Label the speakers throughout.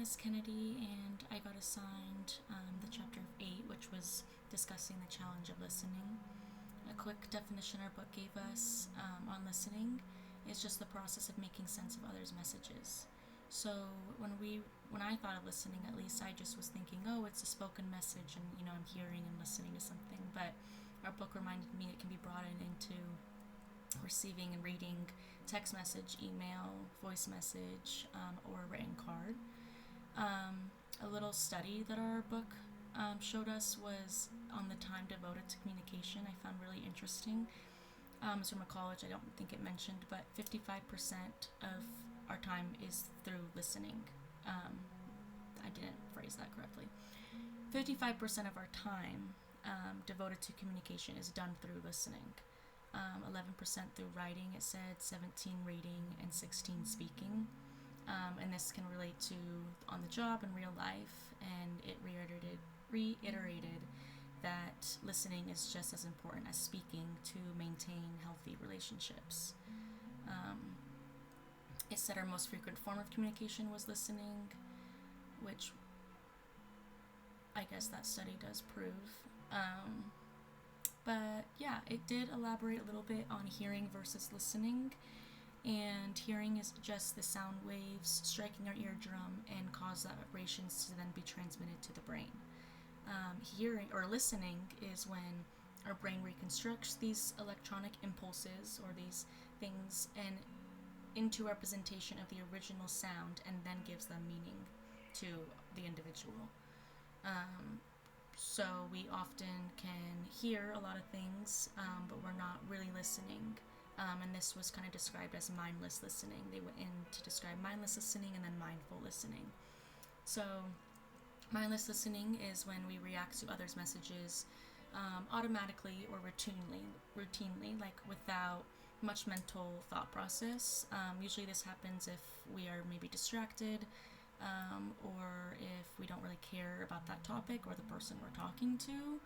Speaker 1: Miss Kennedy, and I got assigned the chapter of 8, which was discussing the challenge of listening. A quick definition our book gave us on listening is just the process of making sense of others' messages. So when I thought of listening, at least I just was thinking, oh, it's a spoken message, and I'm hearing and listening to something. But our book reminded me it can be broadened into receiving and reading text message, email, voice message, or a written card. A little study that our book showed us was on the time devoted to communication. I found really interesting. It's from a college, I don't think it mentioned, but 55% of our time is through listening. I didn't phrase that correctly. 55% of our time devoted to communication is done through listening. 11% through writing, it said, 17 reading, and 16 speaking. And this can relate to on the job and real life, and it reiterated that listening is just as important as speaking to maintain healthy relationships. It said our most frequent form of communication was listening, which I guess that study does prove. But yeah, it did elaborate a little bit on hearing versus listening. And hearing is just the sound waves striking our eardrum and cause the vibrations to then be transmitted to the brain. Hearing or listening is when our brain reconstructs these electronic impulses or these things and into representation of the original sound and then gives them meaning to the individual. So we often can hear a lot of things, but we're not really listening. And this was kind of described as mindless listening. They went in to describe mindless listening and then mindful listening. So mindless listening is when we react to others' messages automatically or routinely, like without much mental thought process. Usually this happens if we are maybe distracted, or if we don't really care about that topic or the person we're talking to.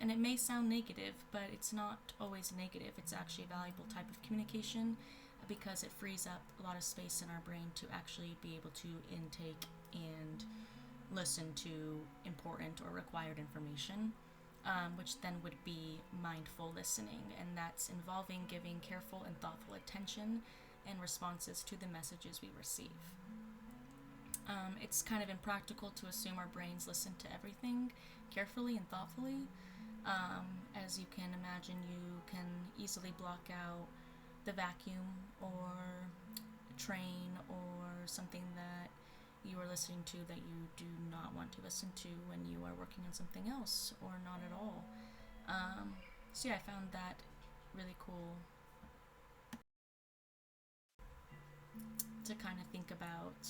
Speaker 1: And it may sound negative, but it's not always negative. It's actually a valuable type of communication because it frees up a lot of space in our brain to actually be able to intake and listen to important or required information, which then would be mindful listening, and that's involving giving careful and thoughtful attention and responses to the messages we receive. It's kind of impractical to assume our brains listen to everything carefully and thoughtfully. As you can imagine, you can easily block out the vacuum or a train or something that you are listening to that you do not want to listen to when you are working on something else or not at all. So yeah, I found that really cool to kind of think about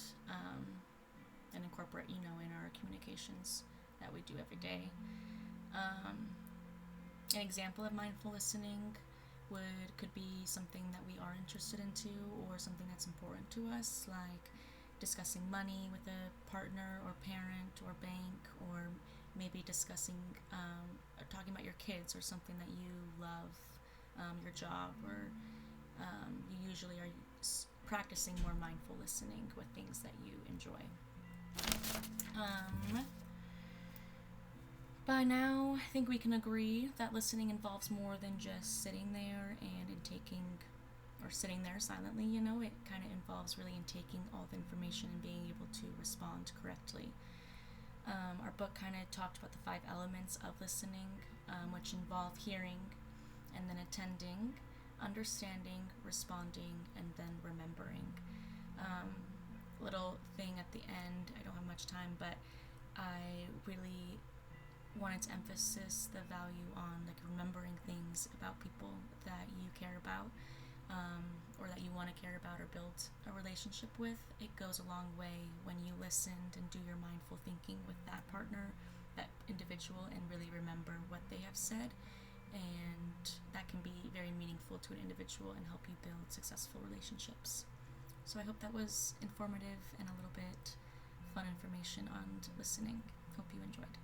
Speaker 1: and incorporate, in our communications that we do every day. An example of mindful listening could be something that we are interested into or something that's important to us, like discussing money with a partner or parent or bank, or maybe discussing or talking about your kids or something that you love, your job, or you usually are practicing more mindful listening with things that you enjoy. By now, I think we can agree that listening involves more than just sitting there and intaking, or sitting there silently, it kind of involves really intaking all the information and being able to respond correctly. Our book kind of talked about the 5 elements of listening, which involve hearing, and then attending, understanding, responding, and then remembering. Little thing at the end, I don't have much time, but I really wanted to emphasize the value on remembering things about people that you care about, or that you want to care about or build a relationship with. It goes a long way when you listened and do your mindful thinking with that partner, that individual, and really remember what they have said, and that can be very meaningful to an individual and help you build successful relationships. So I hope that was informative and a little bit fun information on listening. Hope you enjoyed.